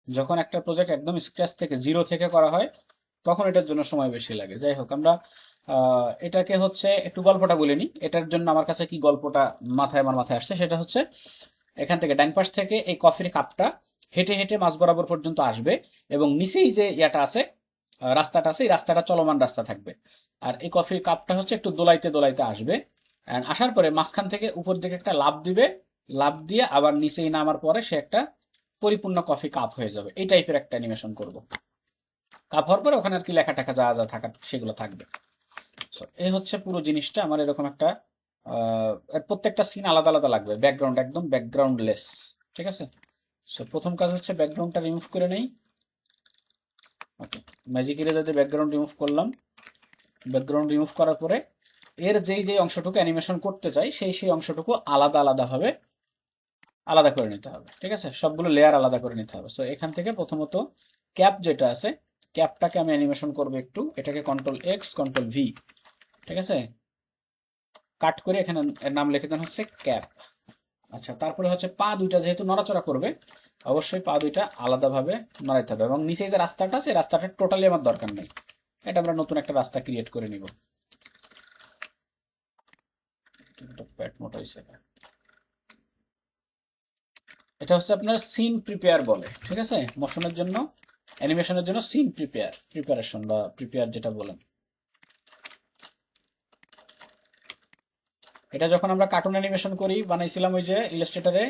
যখন একটা প্রজেক্ট একদম স্ক্র্যাচ থেকে জিরো থেকে করা হয় তখন এটার জন্য সময় বেশি লাগে। যাই হোক, আমরা এটাকে হচ্ছে একটু গল্পটা বলে নিই। এটার জন্য আমার কাছে কি গল্পটা আমার মাথায় আসছে, সেটা হচ্ছে এখান থেকে ডান পাশ থেকে এই কফির কাপটা হেঁটে হেঁটে মাঝ বরাবর পর্যন্ত আসবে, এবং নিচেই যে ইয়াটা আছে, রাস্তাটা আছে, এই রাস্তাটা চলমান রাস্তা থাকবে। আর এই কফির কাপটা হচ্ছে একটু দোলাইতে দোলাইতে আসবে, and আসার পরে মাঝখান থেকে উপর দিকে একটা লাফ দিবে, লাফ দিয়ে আবার নিচেই নামার পরে সে একটা পরিপূর্ণ কফি কাপ হয়ে যাবে। এই টাইপের একটা অ্যানিমেশন করব। কাপ হওয়ার পরে ওখানে আর কি লেখা টেখা যা যা থাকার সেগুলো থাকবে। So, এই হচ্ছে পুরো জিনিসটা। আমার এরকম একটা এর প্রত্যেকটা সিন আলাদা আলাদা লাগবে, ব্যাকগ্রাউন্ড একদম ব্যাকগ্রাউন্ডলেস। ঠিক আছে। সো প্রথম কাজ হচ্ছে ব্যাকগ্রাউন্ডটা রিমুভ করে নেই। ওকে, ম্যাজিক ইরেজার দিয়ে ব্যাকগ্রাউন্ড রিমুভ করলাম। ব্যাকগ্রাউন্ড রিমুভ করার পরে এর যেই যেই অংশটুকু অ্যানিমেশন করতে চাই সেই অংশটুকু আলাদা আলাদা ভাবে আলাদা করে নিতে হবে। ঠিক আছে, সবগুলো লেয়ার আলাদা করে নিতে হবে। সো এখান থেকে প্রথমত ক্যাপ যেটা আছে, ক্যাপটাকে আমি অ্যানিমেশন করব একটু। এটাকে কন্ট্রোল এক্স কন্ট্রোল ভি, ঠিক আছে, কাট করে এখানে এর নাম লিখে দেন হচ্ছে ক্যাপ। আচ্ছা, তারপরে হচ্ছে পা দুইটা যেহেতু নড়াচড়া করবে, অবশ্যই পা দুইটা আলাদাভাবে নড়াইতে হবে। এবং নিচে যে রাস্তাটা আছে, রাস্তাটা টোটালি আমার দরকার নেই, এটা আমরা নতুন একটা রাস্তা ক্রিয়েট করে নিব। এটা হচ্ছে আপনার সিন প্রিপেয়ার বলে। ঠিক আছে, মোশনের জন্য, অ্যানিমেশনের জন্য সিন প্রিপারেশন বা প্রিপেয়ার যেটা বলেন। এটা যখন আমরা কার্টুন অ্যানিমেশন করি বানাইছিলাম ওই যে ইলাস্ট্রেটরে,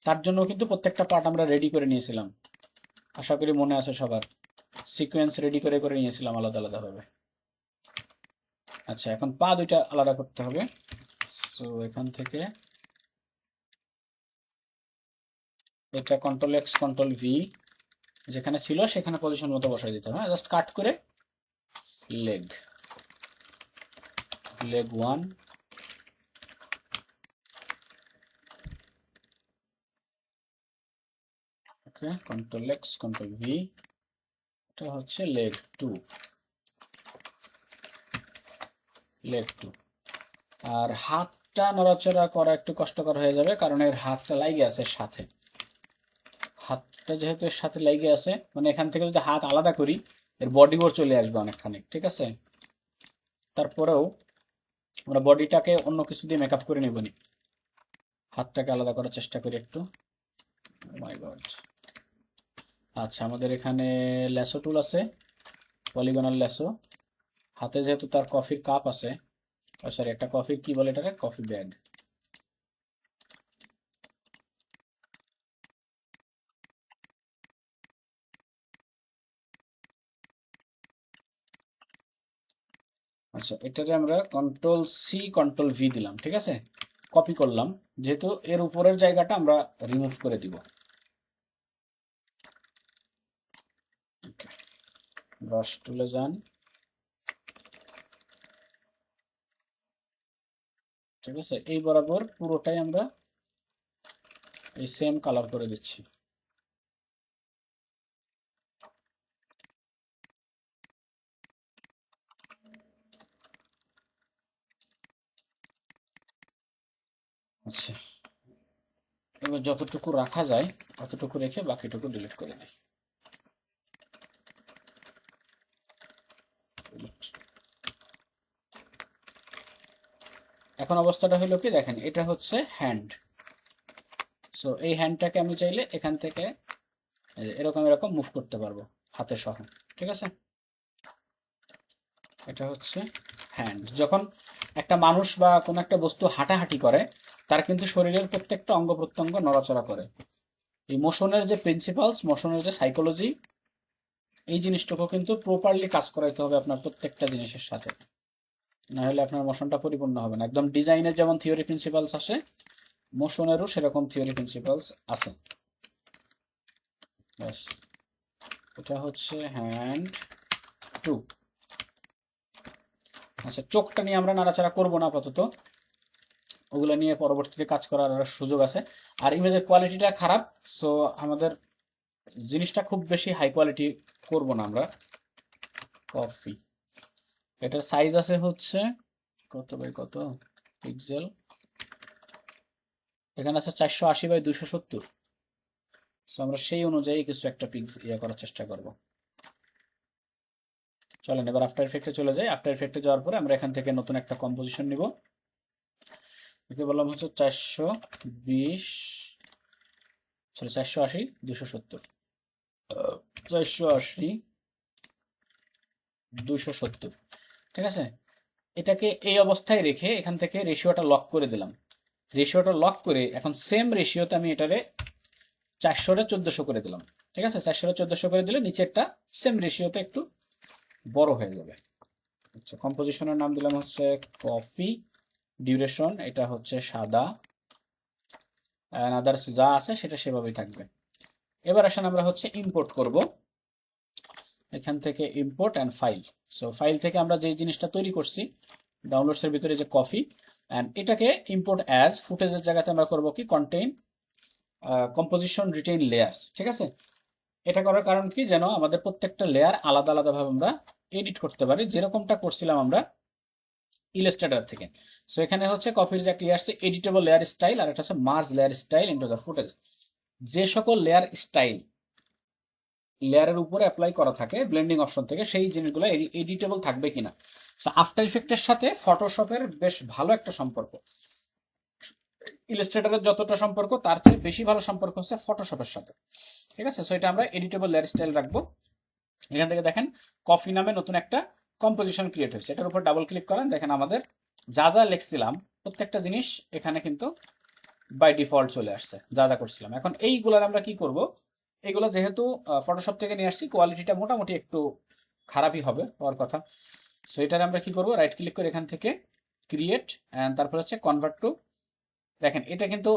তার জন্য কিন্তু প্রত্যেকটা পার্ট আমরা রেডি করে নিয়েছিলাম। আশা করি মনে আছে সবার। সিকোয়েন্স রেডি করে করে নিয়েছিলাম আলাদা আলাদা ভাবে। আচ্ছা, এখন পা দুইটা আলাদা করতে হবে। সো এখান থেকে এটা কন্ট্রোল এক্স কন্ট্রোল ভি, যেখানে ছিল সেখানে পজিশন মতো বসাই দিতে হবে। জাস্ট কাট করে লেগ, লেগ ওয়ান, ওকে, কন্ট্রোল এক্স কন্ট্রোল ভি, এটা হচ্ছে লেগ টু, লেগ টু। আর হাতটা নড়াচড়া করা একটু কষ্টকর হয়ে যাবে, কারণ এর হাতটা লাগে আছে এর সাথে। হাতটা যেহেতু এর সাথে লাগে আছে, মানে এখান থেকে যদি হাত আলাদা করি এর বডি ওর চলে আসবে অনেকখানি। ঠিক আছে, তারপরেও আমরা বডিটাকে অন্য কিছু দিয়ে মেকআপ করে নিবনি, হাতটাকে আলাদা করার চেষ্টা করি একটু। মাই গড। আচ্ছা, আমাদের এখানে ল্যাসো টুল আছে, পলিগনাল ল্যাসো। হাতে যেহেতু তার কফির কাপ আছে, সরি, একটা কফির কি বলে এটাকে, কফি ব্যাগ। আচ্ছা, এটাতে আমরা কন্ট্রোল সি কন্ট্রোল ভি দিলাম। ঠিক আছে, কপি করলাম, যেহেতু এর উপরের জায়গাটা আমরা রিমুভ করে দিব। ব্রাশ টুলে যান। ঠিক আছে, এই বরাবর পুরোটাই আমরা এই সেম কালার করে দিচ্ছি। আচ্ছা, এবার যতটুকু রাখা যায় ততটুকু রেখে বাকিটুকু ডিলিট করে দিই। এখন অবস্থাটা হলো কি দেখেন, এটা হচ্ছে হ্যান্ড। সো এই হ্যান্ডটাকে আমি চাইলে এখান থেকে এরকম এরকম মুভ করতে পারবো হাতে সহ। ঠিক আছে, এটা হচ্ছে হ্যান্ড। যখন একটা মানুষ বা কোনো একটা বস্তু হাঁটাহাঁটি করে, তার কিন্তু শরীরের প্রত্যেকটা অঙ্গ প্রত্যঙ্গ নড়াচড়া করে। এই মোশনের যে প্রিন্সিপালস, মোশনের যে সাইকোলজি, এই জিনিসটুকু কিন্তু প্রপারলি কাজ করাইতে হবে আপনার প্রত্যেকটা জিনিসের সাথে, না হলে আপনার মোশনটা পরিপূর্ণ হবে না। একদম ডিজাইনের যেমন থিওরি প্রিন্সিপালস আসে, মোশনেরও সেরকম থিওরি প্রিন্সিপালস আছে। ব্যাস, এটা হচ্ছে হ্যান্ড টু। আচ্ছা, চোখটা নিয়ে আমরা নাড়াচাড়া করবো না আপাতত, ওগুলো নিয়ে পরবর্তীতে কাজ করার আরো সুযোগ আছে। আর ইমেজের কোয়ালিটিটা খারাপ, সো আমাদের জিনিসটা খুব বেশি হাই কোয়ালিটি করব না আমরা। কফি, এটার সাইজ আছে হচ্ছে কত বাই কত পিক্সেল, এখানে আছে 480 বাই 270। সো আমরা সেই অনুযায়ী কিছু একটা পিক ইয়ে করার চেষ্টা করব। চলেন এবার আফটার ইফেক্টে চলে যাই। আফটার ইফেক্টে যাওয়ার পরে আমরা এখান থেকে নতুন একটা কম্পোজিশন নিব। একে বললাম হচ্ছে 420, সরি 480, 270, 480, 270, ঠিক আছে। এটাকে এই অবস্থায় রেখে এখান থেকে রেশিওটা লক করে দিলাম। রেশিওটা লক করে এখন সেম রেশিওতে আমি এটারে 400টা 1400 করে দিলাম, ঠিক আছে। 400টা 1400 করে দিলে নিচেরটা সেম রেশিওতে একটু বড় হয়ে যাবে। আচ্ছা, কম্পোজিশনের নাম দিলাম হচ্ছে কফি, ডিউরেশন এটা হচ্ছে সাদা, এন্ড আদার্স যা আছে সেটা সেভাবেই থাকবে। এবার আসেন আমরা হচ্ছে ইম্পোর্ট করব, এখান থেকে import and file. So file থেকে আমরা যে জিনিসটা তৈরি করছি ডাউনলোডসের ভিতরে যে কফি, অ্যান্ড এটাকে ইম্পোর্ট অ্যাজ ফুটেজের জায়গাতে আমরা করব কি কন্টেইন কম্পোজিশন রিটেইন লেয়ার্স, ঠিক আছে। এটা করার কারণ কি, যেন আমাদের প্রত্যেকটা লেয়ার আলাদা আলাদাভাবে আমরা এডিট করতে পারি, যেরকমটা করছিলাম আমরা ইলাস্ট্রেটর থেকে। সো এখানে হচ্ছে কপির যে একটা আসছে এডিটেবল লেয়ার স্টাইল, আর একটা হচ্ছে merge layer style into the footage. যে সকল লেয়ার স্টাইল লেয়ারের উপরে অ্যাপ্লাই করা থাকে ব্লেন্ডিং অপশন থেকে, সেই জিনিসগুলো এডিটেবল থাকবে কিনা। সো আফটার ইফেক্টের সাথে ফটোশপের বেশ ভালো একটা সম্পর্ক, ইলাস্ট্রেটরের যতটা সম্পর্ক তার চেয়ে বেশি ভালো সম্পর্ক হচ্ছে ফটোশপের সাথে, ঠিক আছে। সো এটা আমরা এডিটেবল লেয়ার স্টাইল রাখবো। এখান থেকে দেখেন কফি নামে নতুন একটা কম্পোজিশন ক্রিয়েট হয়েছে, এটার উপর ডাবল ক্লিক করেন, দেখেন আমাদের যা যা লিখছিলাম প্রত্যেকটা জিনিস এখানে কিন্তু বাই ডিফল্ট চলে আসছে, যা যা করছিলাম। এখন এইগুলার আমরা কি করব, এগুলো যেহেতু ফটোশপ থেকে নিয়ে আসছি কোয়ালিটিটা মোটামুটি একটু খারাপই হবে হওয়ার কথা। সো এটার আমরা কি করব, রাইট ক্লিক করে এখান থেকে ক্রিয়েট অ্যান্ড তারপর হচ্ছে কনভার্ট টু, দেখেন এটা কিন্তু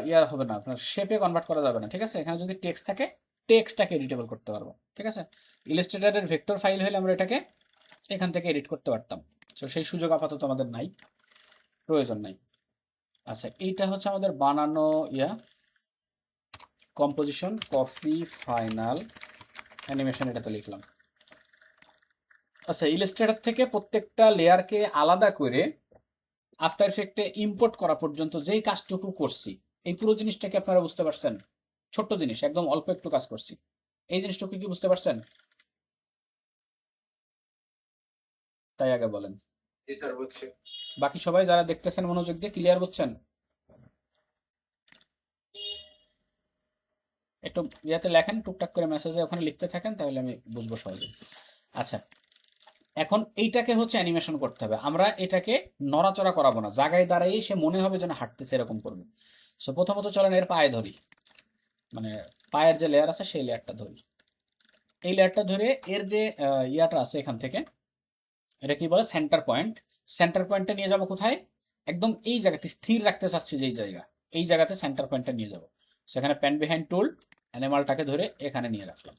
ইয়া হবে না, আপনার শেপে কনভার্ট করা যাবে না, ঠিক আছে। এখানে যদি টেক্সট থাকে টেক্সটটাকে এডিটেবল করতে পারবো, ঠিক আছে। ইলাস্ট্রেটরের ভেক্টর ফাইল হলে আমরা এটাকে এখান থেকে এডিট করতে পারতাম। তো সেই সুযোগ আপাতত আমাদের নাই, প্রয়োজন নাই। আচ্ছা, এইটা হচ্ছে আমাদের বানানো ইয়া কম্পোজিশন কফি ফাইনাল অ্যানিমেশন, এটাতে লিখলাম। আচ্ছা, ইলাস্ট্রেটর থেকে প্রত্যেকটা লেয়ারকে আলাদা করে আফটার ইফেক্টে ইম্পোর্ট করা পর্যন্ত যেই কাজটুকু করছি, এই পুরো জিনিসটাকে আপনারা বুঝতে পারছেন? ছোট্ট জিনিস, একদম অল্প একটু কাজ করছি, এই জিনিসটুকু কি বুঝতে পারছেন? তাই আগে বলেন। বাকি সবাই যারা দেখতেছেন মনোযোগ দিয়ে ক্লিয়ার বুঝছেন? একটু ইয়াতে লেখেন, টুকটাক করে মেসেজে ওখানে লিখতে থাকেন, তাহলে আমি বুঝবো সহজে। আচ্ছা, এখন এইটাকে হচ্ছে অ্যানিমেশন করতে হবে। আমরা এটাকে নড়াচড়া করাবো না, জায়গায় দাঁড়াই সে মনে হবে যেন হাঁটতেছে এরকম করবে। সো প্রথমত চলেন এর পায়ে ধরি, মানে পায়ের যে লেয়ার আছে সেই লেয়ারটা ধরি। এই লেয়ারটা ধরে এর যে ইয়াটা আছে এখান থেকে, এটা কি বলে সেন্টার পয়েন্ট। সেন্টার পয়েন্টটা নিয়ে যাব কোথায়, একদম এই জায়গাতে স্থির রাখতে চাচ্ছি যেই জায়গা, এই জায়গাতে সেন্টার পয়েন্টটা নিয়ে যাব। সেখানে প্যান বিহাইন্ড টুল, অ্যানিমালটাকে ধরে এখানে নিয়ে রাখলাম।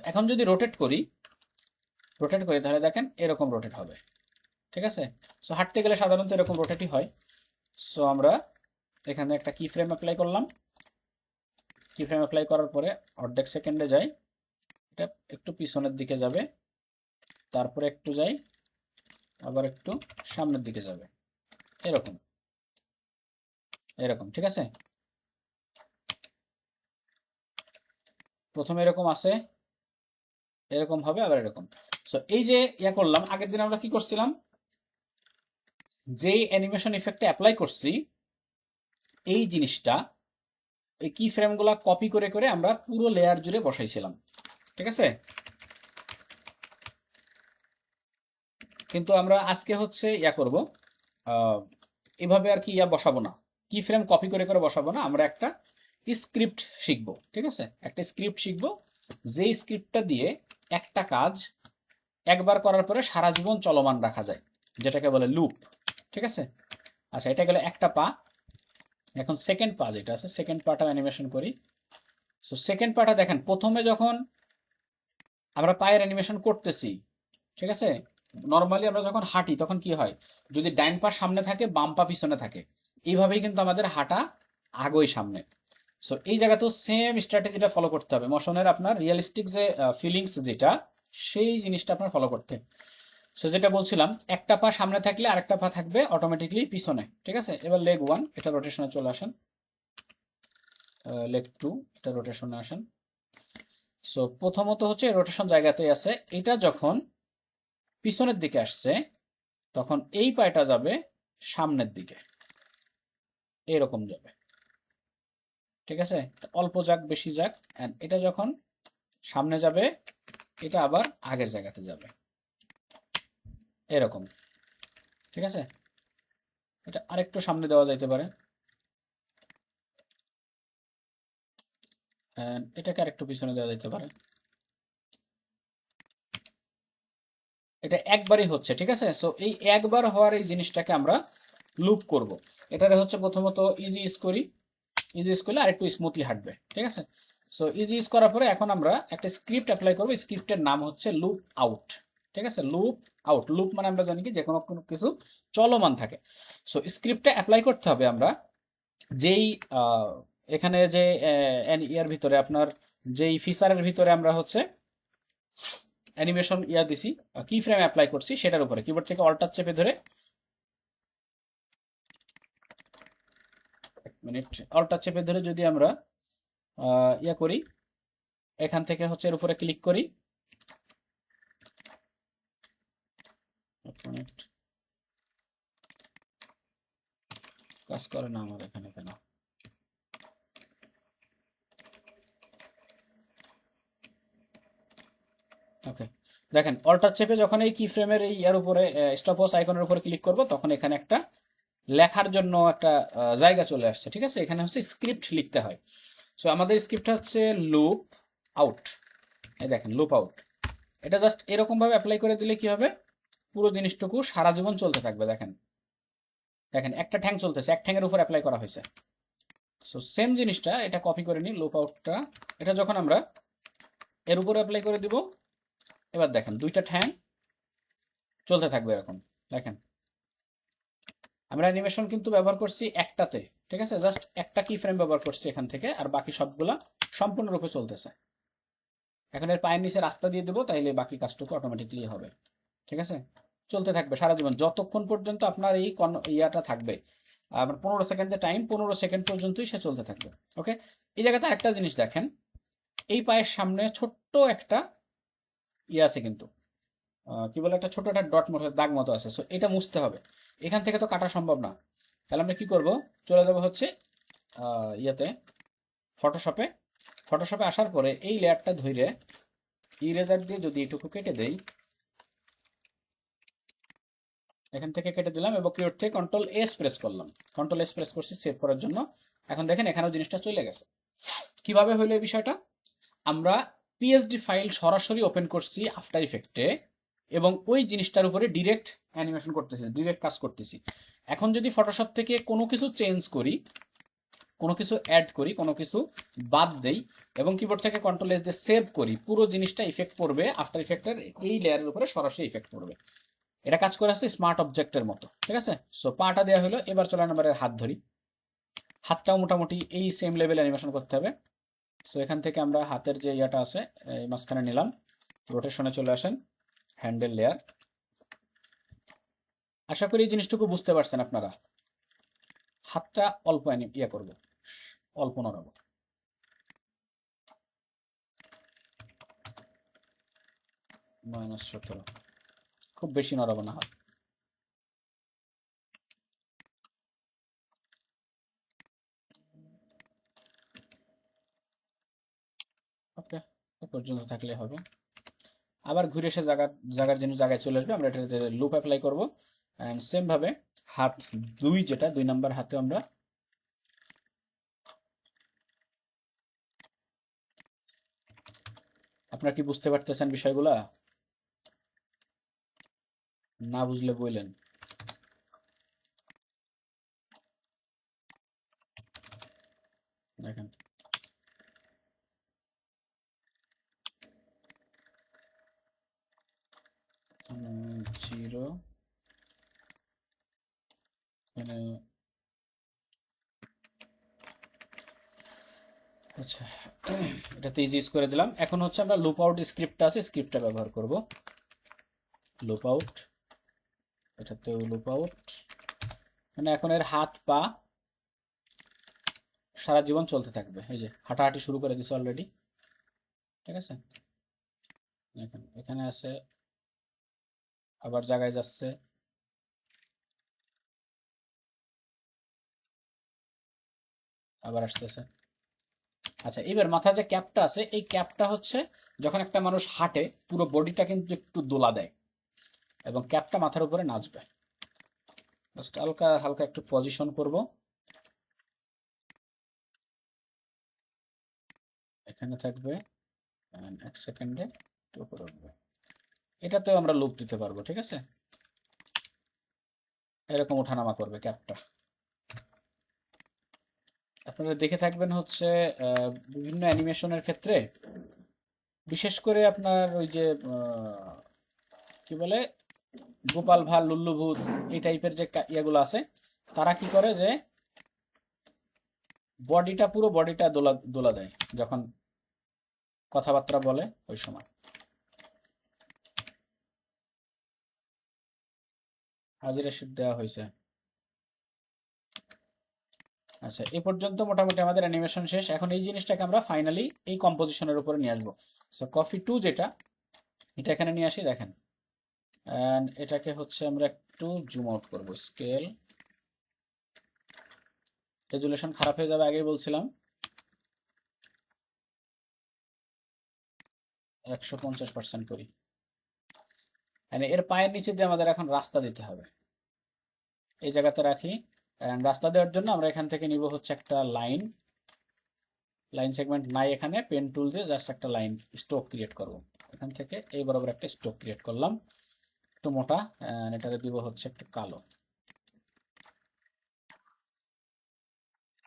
এখন যদি রোটেট করি তাহলে দেখেন এরকম রোটেট হবে, ঠিক আছে। সো হাঁটতে গেলে সাধারণত এরকম রোটেটই হয়। সো আমরা এখানে একটা কি ফ্রেম অ্যাপ্লাই করলাম, কি ফ্রেম অ্যাপ্লাই করার পরে অর্ধেক সেকেন্ডে যাই, এটা একটু পিছনের দিকে যাবে, তারপরে একটু যাই, আবার একটু সামনের দিকে যাবে, এরকম এরকম, ঠিক আছে। প্রথমে এরকম আছে, এরকম হবে, আবার এরকম। সো এই যে ইয়া করলাম, আগের দিন আমরা কি করছিলাম, যেই অ্যানিমেশন ইফেক্টটা অ্যাপ্লাই করছি এই জিনিসটা, এই কি ফ্রেমগুলা কপি করে করে আমরা পুরো লেয়ার জুড়ে বসাইছিলাম, ঠিক আছে। কিন্তু আমরা আজকে হচ্ছে ইয়া করব, এভাবে আর কি ইয়া বসাবো না, কি ফ্রেম কপি করে করে বসাবো না, আমরা একটা স্ক্রিপ্ট শিখবো, ঠিক আছে। একটা স্ক্রিপ্ট শিখবো, যেই স্ক্রিপ্টটা দিয়ে একটা কাজ একবার করার পরে সারা জীবন চলমান রাখা যায়, যেটাকে বলে লুপ, ঠিক আছে। আচ্ছা, এটা গেলে একটা পা। এখন সেকেন্ড পা যেটা আছে, সেকেন্ড পাটা অ্যানিমেশন করি। সো সেকেন্ড পাটা দেখেন, প্রথমে যখন আমরা পায়ের অ্যানিমেশন করতেছি, ঠিক আছে, নর্মালি আমরা যখন হাঁটি তখন কি হয়, যদি ডাইন পা সামনে থাকে বাম পা পিছনে থাকে, এইভাবেই কিন্তু আমাদের হাঁটা আgoই সামনে। সো এই জায়গাতেও সেম স্ট্র্যাটেজিটা ফলো করতে হবে, মোশনের আপনার রিয়েলিস্টিক যে ফিলিংস যেটা, সেই জিনিসটা আপনার ফলো করতে। সো যেটা বলছিলাম, একটা পা সামনে থাকলে আরেকটা পা থাকবে অটোমেটিকলি পিছনে, ঠিক আছে। এবার লেগ ওয়ান, এটা রোটেশনে চলে আসেন, লেগ 2, এটা রোটেশনে আসেন। সো প্রথমত হচ্ছে রোটেশন জায়গাতেই আছে, এটা যখন পিছনের দিকে আসছে তখন এই পায়টা যাবে সামনের দিকে, এরকম যাবে, ঠিক আছে? অল্প যাক বেশি যাক, এন্ড এটা যখন সামনে যাবে এটা আবার আগের জায়গাতে যাবে, এরকম, ঠিক আছে? এটা আরেকটু সামনে দেওয়া যাইতে পারে, and এটাকে আরেকটু পিছনে দেওয়া যাইতে পারে। এটা একবারই হচ্ছে, ঠিক আছে? সো এই একবার হওয়ার এই জিনিসটাকে আমরা লুপ করব। এটারে হচ্ছে প্রথমত ইজি ইজ করি, ইজি ইজ করলে আরেকটু স্মুথলি হাঁটবে, ঠিক আছে? সো ইজি ইজ করার পরে এখন আমরা একটা স্ক্রিপ্ট অ্যাপ্লাই করব, স্ক্রিপ্টের নাম হচ্ছে লুপ আউট, ঠিক আছে? লুপ আউট, লুপ মানে আমরা জানি কি যে কোনো কোনো কিছু চলমান থাকে। সো স্ক্রিপ্টটা অ্যাপ্লাই করতে হবে আমরা যেই এখানে যে ইয়ার ভিতরে আপনার যেই ফিচারের ভিতরে আমরা হচ্ছে অ্যানিমেশন ইয়া দিছি, কি ফ্রেম অ্যাপ্লাই করছি সেটার উপরে কিবোর্ড থেকে অল্টার চেপে ধরে, মিনিট, অল্টার চেপে ধরে যদি আমরা ইয়া করি, এখান থেকে হচ্ছে এর উপরে ক্লিক করি, এক মিনিট, কাজ করে না আমার এখানে কেন? ওকে, দেখেন অল্টার চেপে যখন এই কি ফ্রেমের এই ইয়ার উপরে স্টপ ওয়াচ আইকনের উপরে ক্লিক করব তখন এখানে একটা লেখার জন্য একটা জায়গা চলে আসছে, ঠিক আছে? এখানে হচ্ছে স্ক্রিপ্ট লিখতে হয়। সো আমাদের স্ক্রিপ্ট হচ্ছে লুপ আউট, এই দেখেন লুপ আউট। এটা জাস্ট এরকম ভাবে অ্যাপ্লাই করে দিলে কি হবে, পুরো জিনিসটুকু সারা জীবন চলতে থাকবে। দেখেন দেখেন একটা ঠ্যাং চলতেছে, এক ঠ্যাংয়ের উপর অ্যাপ্লাই করা হয়েছে। সো সেম জিনিসটা এটা কপি করে নিই, লুপ আউটটা, এটা যখন আমরা এর উপরে অ্যাপ্লাই করে দিব, এবার দেখেন দুইটা ঠ্যাং চলতে থাকবে এরকম। দেখেন আমরা অ্যানিমেশন কিন্তু ব্যবহার করছি একটাতে, ঠিক আছে? জাস্ট একটা কি ফ্রেম ব্যবহার করছি এখান থেকে, আর বাকি সবগুলা সম্পূর্ণরূপে চলতেছে। এখন এর পায়ের নিচে রাস্তা দিয়ে দেবো, তাইলে বাকি কাজটুকু অটোমেটিকলি হবে, ঠিক আছে? চলতে থাকবে সারা জীবন, যতক্ষণ পর্যন্ত আপনার এই ইয়াটা থাকবে। আমার 15 সেকেন্ড যে টাইম, 15 সেকেন্ড পর্যন্তই সে চলতে থাকবে। ওকে, এই জায়গাতে একটা জিনিস দেখেন, এই পায়ের সামনে ছোট্ট একটা ইয়ে আছে কিন্তু, কি বলে, একটা ছোট একটা ডট মতো দাগ মতো আছে। সো এটা মুছতে হবে, এখান থেকে তো কাটা সম্ভব না। তাহলে আমরা কি করব, চলে যাব হচ্ছে ইয়েতে, ফটোশপে। ফটোশপে আসার পরে এই লেয়ারটা ধরে ইরেজার দিয়ে যদি এটুকু কেটে দেই, এখান থেকে কেটে দিলাম এবং কিবোর্ড থেকে কন্ট্রোল এস প্রেস করলাম, কন্ট্রোল এস প্রেস করছি সেভ করার জন্য। এখন দেখেন এখানেও জিনিসটা চলে গেছে। কিভাবে হলো এই বিষয়টা, আমরা পিএসডি ফাইল সরাসরি ওপেন করছি আফটার ইফেক্টে এবং ওই জিনিসটার উপরে ডিরেক্ট অ্যানিমেশন করতেছি, ডিরেক্ট কাজ করতেছি। এখন যদি ফটোশপ থেকে কোনো কিছু চেঞ্জ করি, কোনো কিছু অ্যাড করি, কোনো কিছু বাদ দেই এবং কিবোর্ড থেকে কন্ট্রোল এস দিয়ে সেভ করি, পুরো জিনিসটা ইফেক্ট পড়বে আফটার ইফেক্টের এই লেয়ারের উপরে সরাসরি ইফেক্ট পড়বে। এটা কাজ করে আসছে স্মার্ট অবজেক্টের মতো, ঠিক আছে? সো পাটা দেওয়া হলো, এবার চলে নাম্বারের হাত ধরি। হাতটাও মোটামুটি এই সেম লেভেল অ্যানিমেশন করতে হবে। সো এখান থেকে আমরা হাতের যে ইয়াটা আছে এই মাঝখানে নিলাম, রোটেশনে চলে আসেন, হ্যান্ডেল লেয়ার। আশা করি এই জিনিসটুকু বুঝতে পারছেন আপনারা। হাতটা অল্প ইয়া করব, অল্প নড়াবো, -17, খুব বেশি নড়াবো না হাত। ওকে, এ পর্যন্ত থাকলে হবে। আবার ঘুরে এসে জায়গার জিনিস জায়গায় চলে আসবে, আমরা এটাতে লুপ অ্যাপ্লাই করব। অ্যান্ড সেম ভাবে হাত 2, যেটা 2 নাম্বার হাতে আমরা আপনারা কি বুঝতে পারতেছেন বিষয়গুলা? না বুঝলে বললেন। দেখেন জিরো, মানে আচ্ছা, এটাতে ইউজ করে দিলাম। এখন হচ্ছে আমরা লুপ আউট স্ক্রিপ্টটা আছে, স্ক্রিপ্টটা ব্যবহার করব। লুপ আউট, এটাতেও লুপ আউট, মানে এখন এর হাত পা সারা জীবন চলতে থাকবে। এই যে হাঁটাহাঁটি শুরু করে দিছে অলরেডি, ঠিক আছে। এখানে আছে, আবার জায়গায় যাচ্ছে, আবার আসতেছে। আচ্ছা, এবার মাথায় যে ক্যাপটা আছে, এই ক্যাপটা হচ্ছে যখন একটা মানুষ হাঁটে পুরো বডিটা কিন্তু একটু দোলা দেয় এবং ক্যাপটা মাথার উপরে নাচবে। জাস্ট হালকা হালকা একটু পজিশন করব, এখানে থাকবে, এক সেকেন্ডে একটু উপরে উঠবে। এটাতেও আমরা লুপ দিতে পারবো, ঠিক আছে। এরকম ওঠানামা করবে ক্যাপটা। আপনারা দেখে থাকবেন হচ্ছে বিভিন্ন অ্যানিমেশনের ক্ষেত্রে, বিশেষ করে আপনার ওই যে কি বলে, গোপাল ভাঁড়, লুল্লু ভূত, এই টাইপের যে ইয়েগুলো আছে, তারা কি করে যে বডিটা, পুরো বডিটা দোলা দোলা দেয় যখন কথাবার্তা বলে ওই সময়। হাজিরা শীট দেওয়া হয়েছে। আচ্ছা, এই পর্যন্ত মোটামুটি আমাদের অ্যানিমেশন শেষ। এখন এই জিনিসটাকে আমরা ফাইনালি এই কম্পোজিশনের উপরে নিয়ে আসবো। সো কফি টু যেটা, এটা এখানে নিয়ে আসি, দেখেন। অ্যান্ড এটাকে হচ্ছে আমরা একটু জুম আউট করবো, স্কেল, রেজুলেশন খারাপ হয়ে যাবে আগেই বলছিলাম। 150% করি। মানে এর পায়ের নিচে দিয়ে আমাদের এখন রাস্তা দিতে হবে, এই জায়গাতে রাখি। রাস্তা দেওয়ার জন্য আমরা এখান থেকে নিব হচ্ছে একটা লাইন, লাইন সেগমেন্ট নাই এখানে, পেন টুল দিয়ে জাস্ট একটা লাইন স্ট্রোক ক্রিয়েট করব। এখান থেকে এই বরাবর একটা স্ট্রোক ক্রিয়েট করলাম, একটু মোটা। এটাকে দিব হচ্ছে একটু কালো,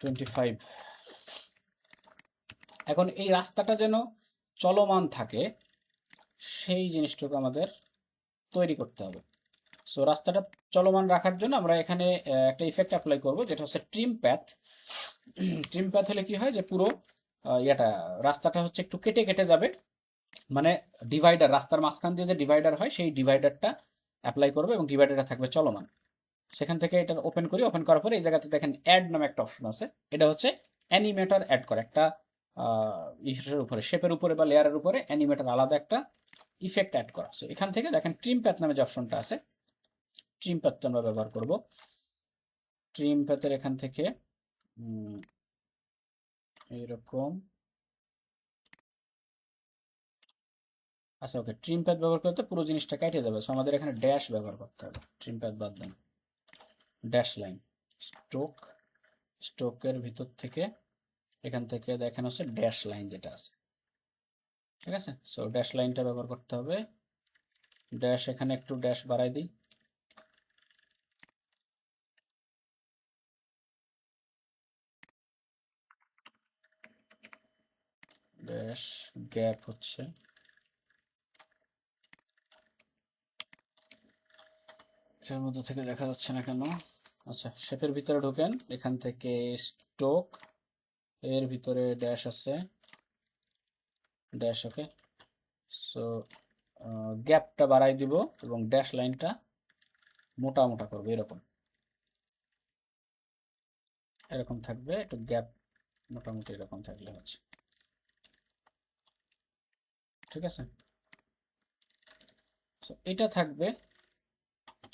25। এখন এই রাস্তাটা যেন চলমান থাকে, সেই জিনিসটুকু আমাদের তৈরি করতে হবে। সো রাস্তাটা চলমান রাখার জন্য আমরা এখানে একটা ইফেক্ট অ্যাপ্লাই করব, যেটা হচ্ছে ট্রিম প্যাথ। ট্রিম প্যাথ হলে কি হয় যে পুরো ইয়াটা, রাস্তাটা হচ্ছে একটু কেটে কেটে যাবে, মানে ডিভাইডার, রাস্তার মাঝখান দিয়ে যে ডিভাইডার হয় সেই ডিভাইডারটা অ্যাপ্লাই করবে এবং ডিভাইডারটা থাকবে চলমান। সেখান থেকে এটা ওপেন করি, ওপেন করার পরে এই জায়গাতে দেখেন অ্যাড নামে একটা অপশন আছে, এটা হচ্ছে অ্যানিমেটর অ্যাড করে একটা ইসের উপরে, শেপের উপরে বা লেয়ারের উপরে অ্যানিমেটর আলাদা একটা ইফেক্ট অ্যাড করা। সো এখান থেকে দেখেন ট্রিম প্যাথ নামে যে অপশনটা আছে, ট্রিম প্যাথটা আমরা ব্যবহার করব। ট্রিম প্যাথের এখান থেকে এইরকম, আচ্ছা ওকে, ট্রিম প্যাথ ব্যবহার করতে পুরো জিনিসটা কেটে যাবে। সো আমাদের এখানে ড্যাশ ব্যবহার করতে হবে, ট্রিম প্যাথ বাদ দেন, ড্যাশ লাইন, স্ট্রোক, স্ট্রোকের ভিতর থেকে এখান থেকে দেখেন হচ্ছে ড্যাশ লাইন যেটা আছে, ঠিক আছে। সো ড্যাশ লাইনটা ব্যবহার করতে হবে। ড্যাশ, এখানে একটু ড্যাশ বাড়াই দিই, ড্যাশ গ্যাপ হচ্ছে, এর মধ্যে থেকে দেখা যাচ্ছে না কেন। আচ্ছা, শেপের ভিতরে ঢোকেন, এখান থেকে স্ট্রোক, এর ভিতরে ড্যাশ আছে, ড্যাশ, ওকে। সো গ্যাপটা বাড়াই দিব এবং ড্যাশ লাইনটা মোটা মোটা করবো, এরকম এরকম থাকবে, একটু গ্যাপ মোটামুটি এরকম থাকলে হচ্ছে, ঠিক আছে। সো এটা থাকবে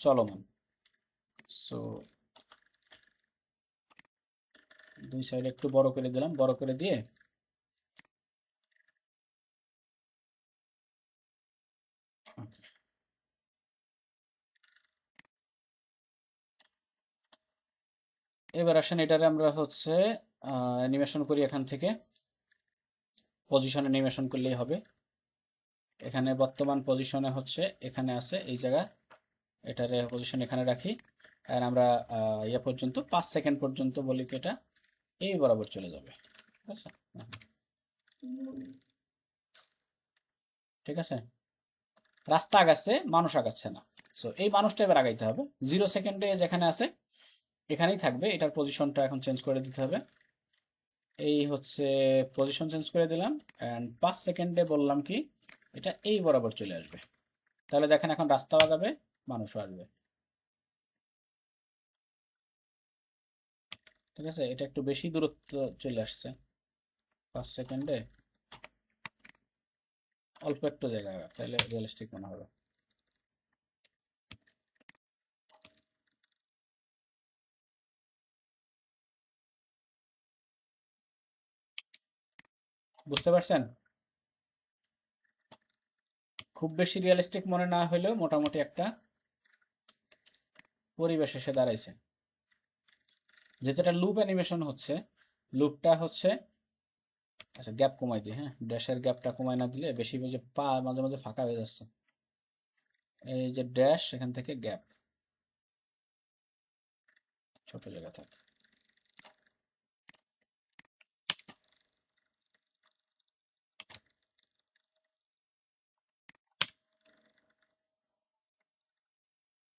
চলমান। সো দুই সাইড একটু বড় করে দিলাম, বড় করে দিয়ে এবার আসেন এটারে আমরা হচ্ছে অ্যানিমেশন করি। এখান থেকে পজিশন অ্যানিমেশন করলেই হবে। এখানে বর্তমান পজিশনে হচ্ছে এখানে আছে এই জায়গা, এটারে পজিশন এখানে রাখি। আর আমরা ইয়ে পর্যন্ত 5 সেকেন্ড পর্যন্ত বলি কি এটা এই বরাবর চলে যাবে, ঠিক আছে। ঠিক আছে, রাস্তা আগাচ্ছে, মানুষ আগাচ্ছে না। সো এই মানুষটা এবার আগাইতে হবে। 0 সেকেন্ডে যেখানে আছে এখানেই থাকবে, এটার পজিশনটা এখন চেঞ্জ করে দিতে হবে। এই হচ্ছে পজিশন চেঞ্জ করে দিলাম, অ্যান্ড 5 সেকেন্ডে বললাম কি এটা এই বরাবর চলে আসবে। তাহলে দেখেন এখন রাস্তাও আগাবে, মানুষও আসবে। ঠিক আছে, এটা একটু বেশি দূরত্ব চলে আসছে 5 সেকেন্ডে, অল্প একটু জায়গা, তাহলে রিয়েলিস্টিক মনে হবে। বুঝতে পারছেন? খুব বেশি রিয়েলিস্টিক মনে না হলেও মোটামুটি একটা পরিবেশ এসে দাঁড়াইছে। যেহেতু এটা লুপ অ্যানিমেশন হচ্ছে, লুপটা হচ্ছে, আচ্ছা গ্যাপ কমাই দিই, হ্যাঁ ড্যাশের গ্যাপটা কমাই না দিলে বেশি, যে পা মাঝে মাঝে ফাঁকা হয়ে যাচ্ছে, এই যে ড্যাশ এখান থেকে গ্যাপ ছোট জায়গা থাকে।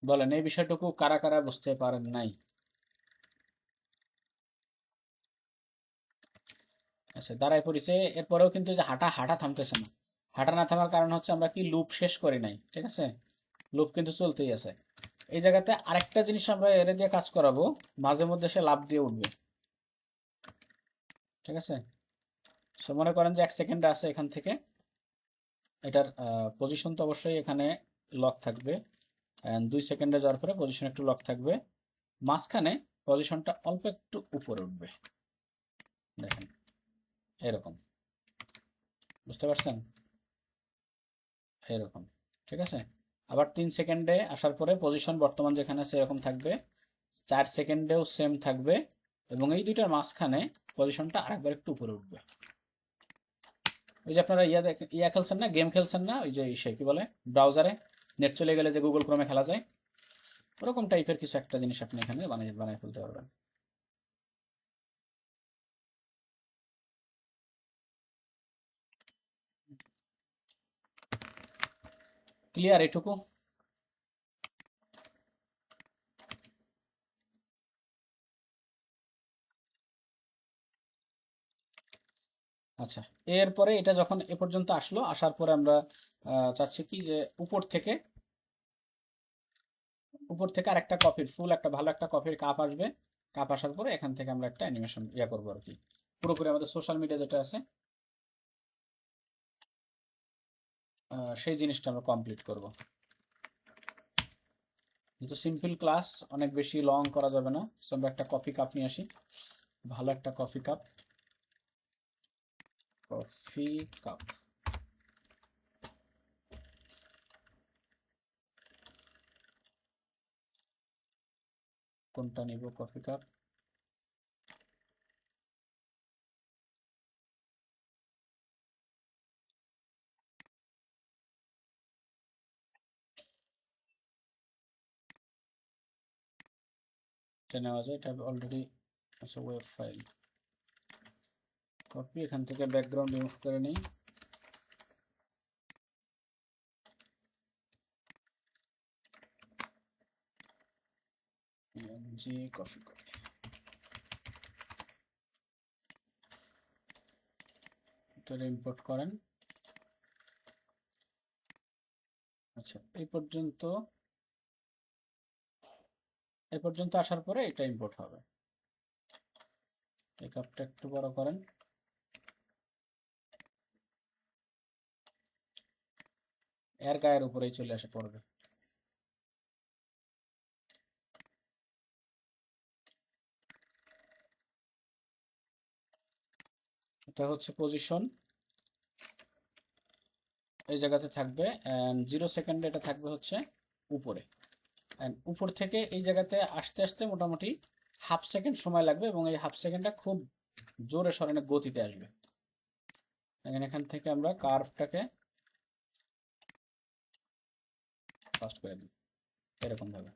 বলেন এই বিষয়টুকু কারা কারা বুঝতে পারেন নাই? আচ্ছা দাঁড়ায় পড়িছে, এরপরেও কিন্তু যে হাঁটা হাঁটা থামতেছে না। হাঁটা না থামার কারণ হচ্ছে আমরা কি লুপ শেষ করি নাই, ঠিক আছে, লুপ কিন্তু চলতেই আছে। এই জায়গাতে আরেকটা জিনিস আমরা এর দিয়ে কাজ করাবো, মাঝে মধ্যে সে লাফ দিয়ে উঠবে, ঠিক আছে। সো মনে করেন যে 1 সেকেন্ড আছে এখান থেকে, এটার পজিশন তো অবশ্যই এখানে লক থাকবে, 2 সেকেন্ডে যাওয়ার পরে পজিশন একটু লক থাকবে, মাঝখানে পজিশনটা অল্প একটু উপরে উঠবে, দেখেন এরকম, বুঝতে পারছেন, এরকম, ঠিক আছে। আবার 3 সেকেন্ডে আসার পরে পজিশন বর্তমান যেখানে আছে এরকম থাকবে, 4 সেকেন্ডেও সেম থাকবে, এবং এই দুইটার মাঝখানে পজিশনটা আরেকবার একটু উপরে উঠবে। ওই যে আপনারা ইয়া খেলছেন না, গেম খেলছেন না, ওই যে সে কি বলে, ব্রাউজারে নেট চলে গেলে যে গুগল ক্রোমে খেলা যায়, ওরকম টাইপের কিছু একটা জিনিস আপনি এখানে বানিয়ে বানিয়ে ফেলতে পারবেন। ক্লিয়ার এটুকু? আচ্ছা, এরপরে এটা যখন এ পর্যন্ত আসলো, আসার পরে আমরা চাচ্ছি কি যে উপর থেকে আরেকটা কফির ফুল, একটা ভালো একটা কফির কাপ আসবে, কাপ আসার পরে এখান থেকে আমরা একটা অ্যানিমেশন ইয়া করবো আর কি, পুরোপুরি আমাদের সোশ্যাল মিডিয়া যেটা আছে সেই জিনিসটা আমরা কমপ্লিট করব। যেহেতু সিম্পল ক্লাস, অনেক বেশি লং করা যাবে না, সো আমরা একটা কফি কাপ নিয়ে আসি, ভালো একটা কফি কাপ, কফি কাপ, কোনটা নিব কফি কাপ, এটা নেওয়া যায়, এটা অলরেডি, আচ্ছা ওয়েব ফাইল কপি, এখান থেকে ব্যাকগ্রাউন্ড রিমুভ করে নিই, জি কফি কপি, এটা ইম্পোর্ট করেন। আচ্ছা এই পর্যন্ত আসার পরে এটা ইম্পোর্ট হবে, এই কাপটা একটু বড় করেন, এর গায়ের উপরেই চলে আসে পড়বে। এটা হচ্ছে পজিশন, এই জায়গাতে থাকবে, 0 সেকেন্ডে এটা থাকবে হচ্ছে উপরে, অ্যান্ড উপর থেকে এই জায়গাতে আসতে আসতে মোটামুটি 1/2 সেকেন্ড সময় লাগবে, এবং এই 1/2 সেকেন্ডটা খুব জোরে সরানো গতিতে আসবে। এখান থেকে আমরা কার্ভটাকে ফাস্ট করে দিই এরকম ভাবে,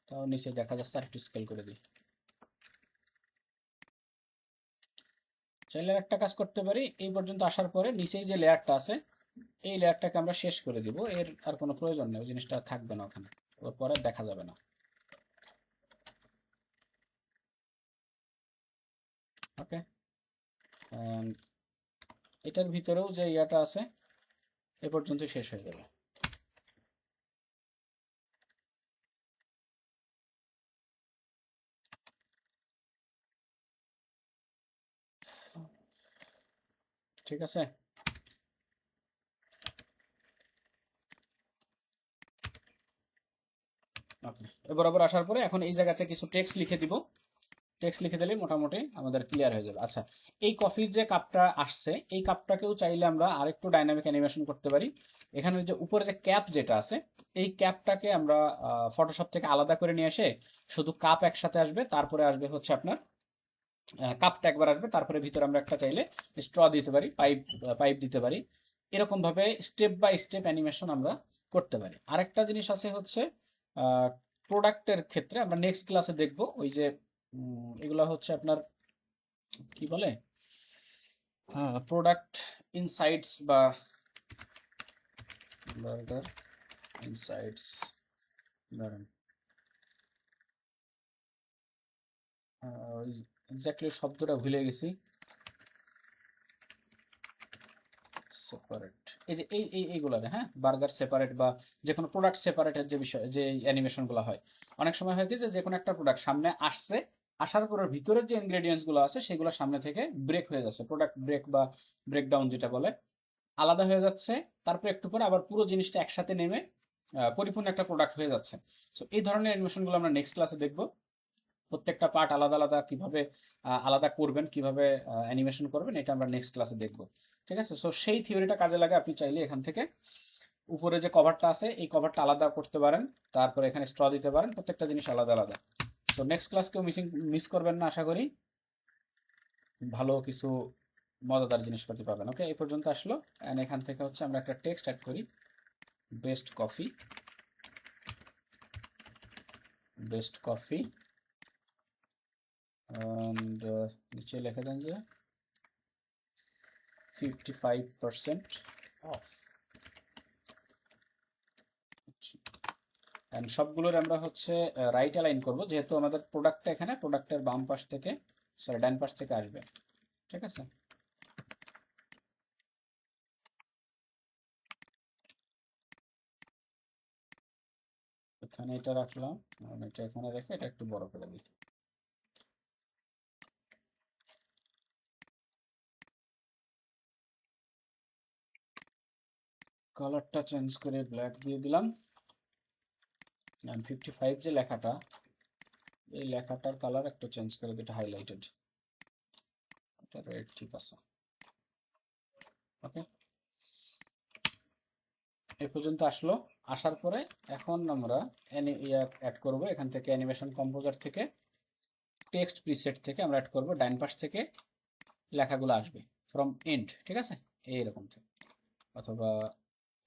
তাও নিচে দেখা যাচ্ছে, আরেকটু স্কেল করে দিই। চাইলে একটা কাজ করতে পারি, এই পর্যন্ত আসার পরে নিচেই যে লেয়ারটা আছে এই লেয়ারটাকে আমরা শেষ করে দিব, এর আর কোনো প্রয়োজন নেই, ওই জিনিসটা থাকবে না ওখানে, ওর পরে দেখা যাবে না। ওকে, এটার ভিতরেও যে ইয়াটা আছে এ পর্যন্ত শেষ হয়ে যাবে। ঠিক আছে। ওকে, বরাবর আসার পরে এখন এই জায়গাতে কিছু টেক্সট লিখে দিব। টেক্সট লিখে দিলেই মোটামুটি আমাদের ক্লিয়ার হয়ে যাবে। আচ্ছা, এই কফির যে কাপটা আসছে, এই কাপটাকেও চাইলে আমরা আরেকটু ডাইনামিক অ্যানিমেশন করতে পারি। এখানে যে উপরে যে ক্যাপ যেটা আছে, এই ক্যাপটাকে আমরা ফটোশপ থেকে আলাদা করে নিয়ে এসে শুধু কাপ একসাথে আসবে, তারপরে আসবে হচ্ছে আপনার কাপটা একবার আসবে, তারপরে ভিতরে আমরা একটা চাইলে স্ট্র দিতে পারি, পাইপ পাইপ দিতে পারি। এরকম ভাবে স্টেপ বাই স্টেপ অ্যানিমেশন আমরা করতে পারি। আরেকটা জিনিস আছে হচ্ছে প্রোডাক্টের ক্ষেত্রে আমরা নেক্সট ক্লাসে দেখব। ওই যে এগুলা হচ্ছে আপনার কি বলে, প্রোডাক্ট ইনসাইটস বা বার্গার ইনসাইটস, ধরেন এক্স্যাক্টলি শব্দটা ভুলে গেছি। সেপারেট, এই যে এইগুলা, হ্যাঁ, বার্গার সেপারেট বা যে কোনো প্রোডাক্ট সেপারেটের যে বিষয়, যে অ্যানিমেশনগুলো হয়, অনেক সময় হয় কি যে কোনো একটা প্রোডাক্ট সামনে আসছে, আসার পরে ভিতরের যে ইনগ্রেডিয়েন্টস গুলো আছে সেগুলো সামনে থেকে ব্রেক হয়ে যাচ্ছে, প্রোডাক্ট ব্রেক বা ব্রেকডাউন যেটা বলে, আলাদা হয়ে যাচ্ছে। তারপর একটু পরে আবার পুরো জিনিসটা একসাথে নেমে পরিপূর্ণ একটা প্রোডাক্ট হয়ে যাচ্ছে। তো এই ধরনের অ্যানিমেশনগুলো আমরা নেক্সট ক্লাসে দেখবো। প্রত্যেকটা পার্ট আলাদা আলাদা কিভাবে আলাদা করবেন, কিভাবে অ্যানিমেশন করবেন, এটা আমরা নেক্সট ক্লাসে দেখবো। ঠিক আছে, সো সেই থিওরিটা কাজে লাগে আপনি চাইলে এখান থেকে উপরে যে কভারটা আছে এই কভারটা আলাদা করতে পারেন, তারপরে এখানে স্ট্র দিতে পারেন, প্রত্যেকটা জিনিস আলাদা আলাদা। তো নেক্সট ক্লাস কেউ মিস করবেন না, আশা করি ভালো কিছু মজাদার জিনিসপাতি পাবেন। ওকে, এই পর্যন্ত আসলো। এন্ড এখান থেকে হচ্ছে আমরা একটা টেক্সট অ্যাড করি, best coffee, best coffee, and নিচে লিখে দেন যে 55% অফ। এন্ড সবগুলোর আমরা হচ্ছে রাইট অ্যালাইন করব, যেহেতু আমাদের প্রোডাক্টটা এখানে প্রোডাক্টের বাম পাশ থেকে, সরি ডান পাশ থেকে আসবে। ঠিক আছে, এখানে এটা রাখলাম, এটা এখানে রেখে এটা একটু বড় করে দিই। কালারটা চেঞ্জ করে ব্ল্যাক দিয়ে দিলাম। 55 যে লেখাটা, এই লেখাটার কালার একটু চেঞ্জ করে দিতে, হাইলাইটেড, এটা রেড, ঠিক আছে। ওকে, এই পর্যন্ত আসলো। আসার পরে এখন আমরা অ্যাড করব এখান থেকে, অ্যানিমেশন কম্পোজার থেকে, টেক্সট প্রিসেট থেকে আমরা অ্যাড করব, ডান পাশ থেকে লেখাগুলো আসবে ফ্রম এন্ড। ঠিক আছে, এইরকম থেকে, অথবা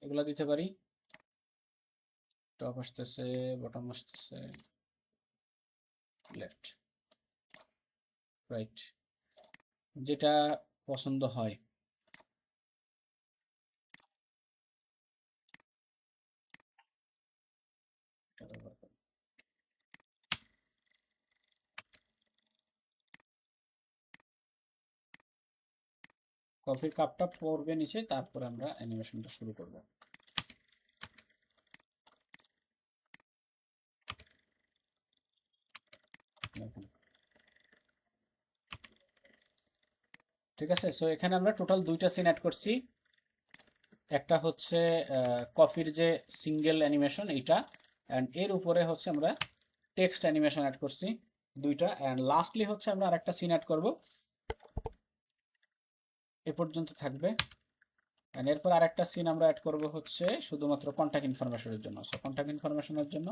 এগুলা দিতে পারি, টপ আসতেছে, বটম আসতেছে, লেফট, রাইট, যেটা পছন্দ হয়। কফির কাপটা পড়বে নিচে, তারপরে আমরা অ্যানিমেশনটা শুরু করব। ঠিক আছে, সো এখানে আমরা টোটাল দুইটা সিন অ্যাড করছি। একটা হচ্ছে কফির যে সিঙ্গেল অ্যানিমেশন এইটা, অ্যান্ড এর উপরে হচ্ছে আমরা টেক্সট অ্যানিমেশন অ্যাড করছি দুইটা, অ্যান্ড লাস্টলি হচ্ছে আমরা আরেকটা সিন অ্যাড করব। এ পর্যন্ত থাকবে। অ্যান্ড এরপর আরেকটা সিন আমরা অ্যাড করব হচ্ছে শুধুমাত্র কন্ট্যাক্ট ইনফরমেশনের জন্য। সো কন্ট্যাক্ট ইনফরমেশনের জন্য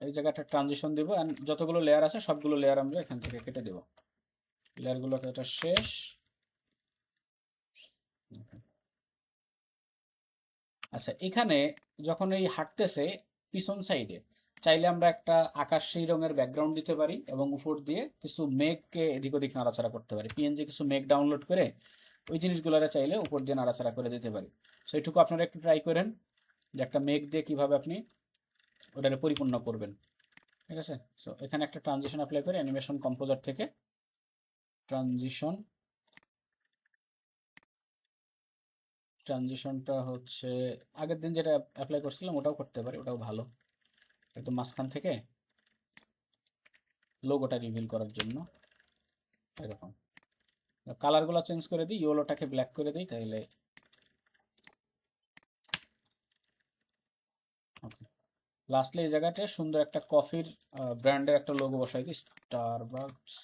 এই জায়গাটা ট্রানজিশন দিব, অ্যান্ড যতগুলো লেয়ার আছে সবগুলো লেয়ার আমরা এখান থেকে কেটে দেব, লেয়ারগুলোকে, এটা শেষ। আচ্ছা, এখানে যখন এই হাঁটতেছে পিছন সাইডে, চাইলে আমরা একটা আকাশী রঙের ব্যাকগ্রাউন্ড দিতে পারি এবং উপর দিয়ে কিছু মেঘকে এদিক ওদিক নাড়াচাড়া করতে পারি, পিএনজি কিছু মেঘ ডাউনলোড করে ওই জিনিসগুলোরে চাইলে উপর দিয়ে নাড়াচাড়া করে দিতে পারি। সো এইটুকু আপনারা একটু ট্রাই করেন যে একটা মেঘ দিয়ে কিভাবে আপনি ওটাকে পরিপূর্ণ করবেন। ঠিক আছে, সো এখানে একটা ট্রানজিশন অ্যাপ্লাই করে অ্যানিমেশন কম্পোজার থেকে ট্রানজিশন, ট্রানজিশনটা হচ্ছে আগের দিন যেটা অ্যাপ্লাই করছিলাম ওটাও করতে পারি, ওটাও ভালো, একদম মাঝখান থেকে লোগোটা রিভিল করার জন্য, এরকম। কালারগুলো চেঞ্জ করে দিই, ইয়েলোটাকে ব্ল্যাক করে দিই, তাইলে ওকে। লাস্টলি এই জায়গাতে সুন্দর একটা কফির ব্র্যান্ডের একটা লোগো বসাই দিই, স্টারবাকস,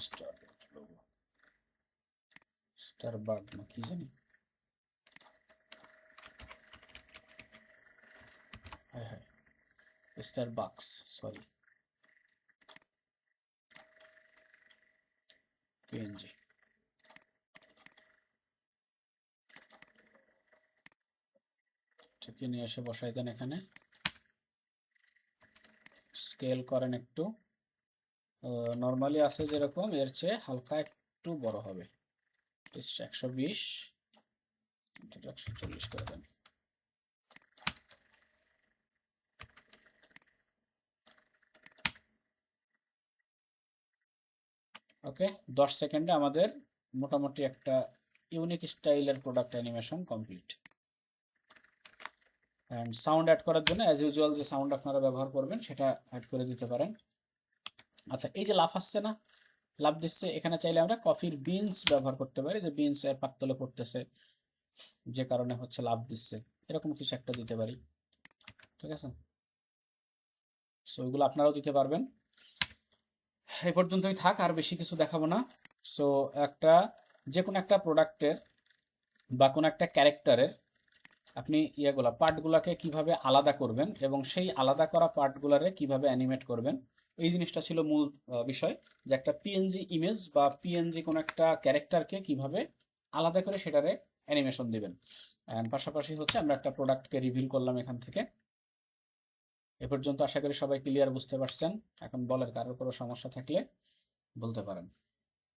স্টারবাকস লোগো, স্টারবাক না কি জানি, হ্যাঁ হ্যাঁ স্টারবাকস, সরি পিএনজি। ঠিকই নিয়ে এসে বসাই দেন এখানে, স্কেল করেন একটু, নর্মালি আছে যেরকম এর চেয়ে হালকা একটু বড় হবে, 120, 140 করে দেন। ওকে, 10 সেকেন্ডে আমাদের মোটামুটি একটা ইউনিক স্টাইলের product animation complete. And sound add করার জন্য অ্যাজ ইউজুয়াল যে সাউন্ড আপনারা ব্যবহার করবেন সেটা অ্যাড করে দিতে পারেন। আচ্ছা, এই যে লাফ আসছে না, লাফ দিচ্ছে, এখানে চাইলে আমরা কফির বিনস ব্যবহার করতে পারি, যে বিনস এর পাততলে পড়তেছে যে কারণে হচ্ছে লাফ দিচ্ছে, এরকম কিছু একটা দিতে পারি, ঠিক আছে? সো ওইগুলো আপনারাও দিতে পারবেন। এই পর্যন্তই থাক, আর বেশি কিছু দেখাবো না। সো একটা যে কোনো একটা প্রোডাক্টের বা কোনো একটা ক্যারেক্টারের আপনি পার্টগুলোকে কিভাবে আলাদা করবেন এবং সেই আলাদা করা পার্টগুলারে কিভাবে অ্যানিমেট করবেন, এই জিনিসটা ছিল মূল বিষয়, যে একটা পিএনজি ইমেজ বা পিএনজি কোনো একটা ক্যারেক্টারকে কিভাবে আলাদা করে সেটারে অ্যানিমেশন দিবেন। অ্যান্ড পাশাপাশি হচ্ছে আমরা একটা প্রোডাক্টকে রিভিল করলাম এখান থেকে। এ পর্যন্ত আশা করি সবাই ক্লিয়ার বুঝতে পারছেন। এখন বলের কারোর কোনো সমস্যা থাকলে বলতে পারেন।